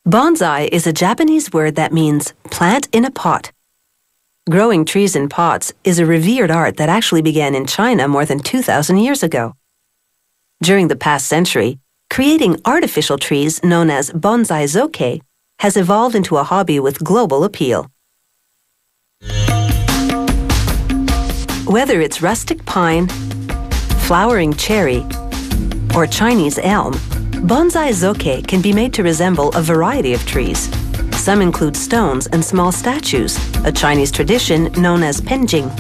Bonsai is a Japanese word that means plant in a pot. Growing trees in pots is a revered art that actually began in China more than 2,000 years ago. During the past century, creating artificial trees known as bonsai zoke has evolved into a hobby with global appeal. Whether it's rustic pine, flowering cherry, or Chinese elm, bonsai zoke can be made to resemble a variety of trees. Some include stones and small statues, a Chinese tradition known as penjing.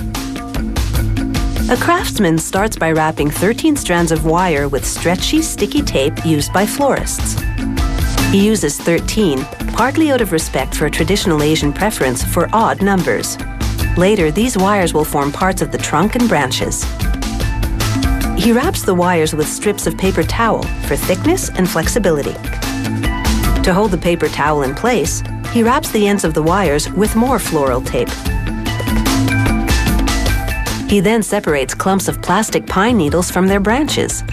A craftsman starts by wrapping 13 strands of wire with stretchy, sticky tape used by florists. He uses 13, partly out of respect for a traditional Asian preference for odd numbers. Later, these wires will form parts of the trunk and branches. He wraps the wires with strips of paper towel for thickness and flexibility. To hold the paper towel in place, he wraps the ends of the wires with more floral tape. He then separates clumps of plastic pine needles from their branches.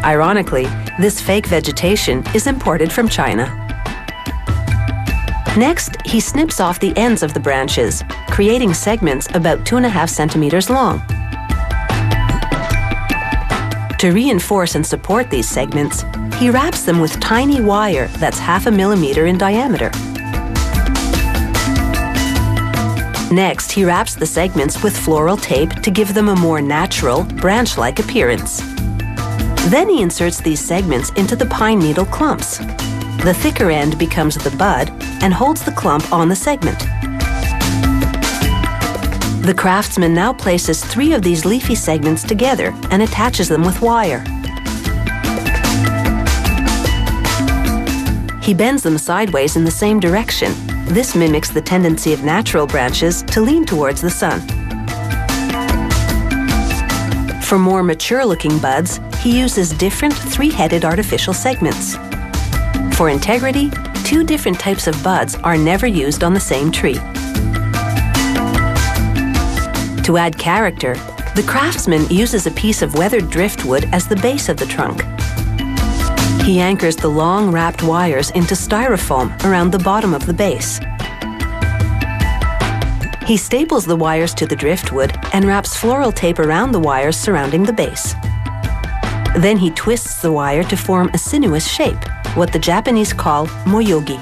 Ironically, this fake vegetation is imported from China. Next, he snips off the ends of the branches, creating segments about 2.5 centimeters long. To reinforce and support these segments, he wraps them with tiny wire that's 0.5 millimeter in diameter. Next, he wraps the segments with floral tape to give them a more natural, branch-like appearance. Then he inserts these segments into the pine needle clumps. The thicker end becomes the bud and holds the clump on the segment. The craftsman now places 3 of these leafy segments together and attaches them with wire. He bends them sideways in the same direction. This mimics the tendency of natural branches to lean towards the sun. For more mature-looking buds, he uses different 3-headed artificial segments. For integrity, 2 different types of buds are never used on the same tree. To add character, the craftsman uses a piece of weathered driftwood as the base of the trunk. He anchors the long wrapped wires into styrofoam around the bottom of the base. He staples the wires to the driftwood and wraps floral tape around the wires surrounding the base. Then he twists the wire to form a sinuous shape, what the Japanese call moyogi.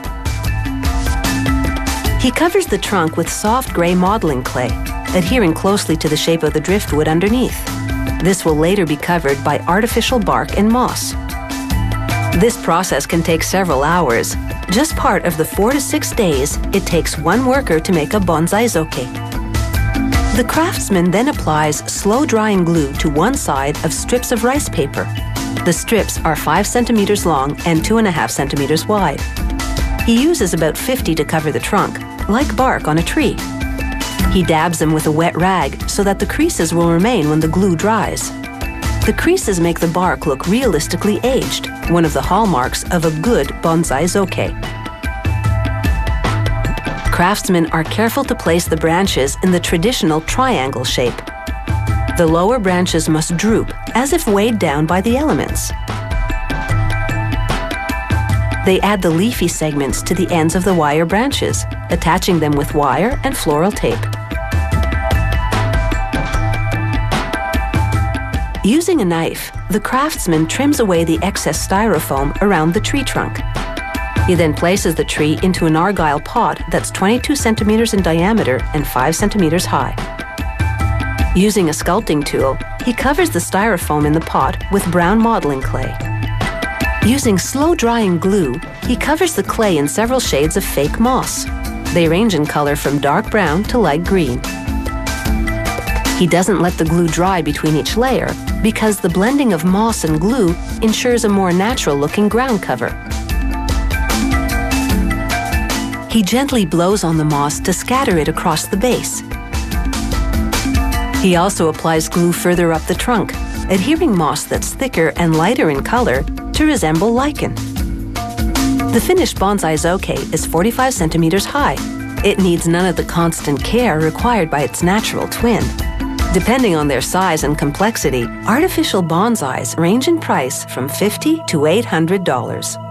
He covers the trunk with soft gray modeling clay, adhering closely to the shape of the driftwood underneath. This will later be covered by artificial bark and moss. This process can take several hours, just part of the 4 to 6 days it takes one worker to make a bonsai zoke. The craftsman then applies slow-drying glue to one side of strips of rice paper. The strips are 5 centimeters long and 2.5 centimeters wide. He uses about 50 to cover the trunk, like bark on a tree. He dabs them with a wet rag so that the creases will remain when the glue dries. The creases make the bark look realistically aged, one of the hallmarks of a good bonsai zoke. Craftsmen are careful to place the branches in the traditional triangle shape. The lower branches must droop, as if weighed down by the elements. They add the leafy segments to the ends of the wire branches, attaching them with wire and floral tape. Using a knife, the craftsman trims away the excess styrofoam around the tree trunk. He then places the tree into an argile pot that's 22 centimeters in diameter and 5 centimeters high. Using a sculpting tool, he covers the styrofoam in the pot with brown modeling clay. Using slow-drying glue, he covers the clay in several shades of fake moss. They range in color from dark brown to light green. He doesn't let the glue dry between each layer because the blending of moss and glue ensures a more natural-looking ground cover. He gently blows on the moss to scatter it across the base. He also applies glue further up the trunk, adhering moss that's thicker and lighter in color to resemble lichen. The finished bonsai zoke is 45 centimeters high. It needs none of the constant care required by its natural twin. Depending on their size and complexity, artificial bonsais range in price from $50 to $800.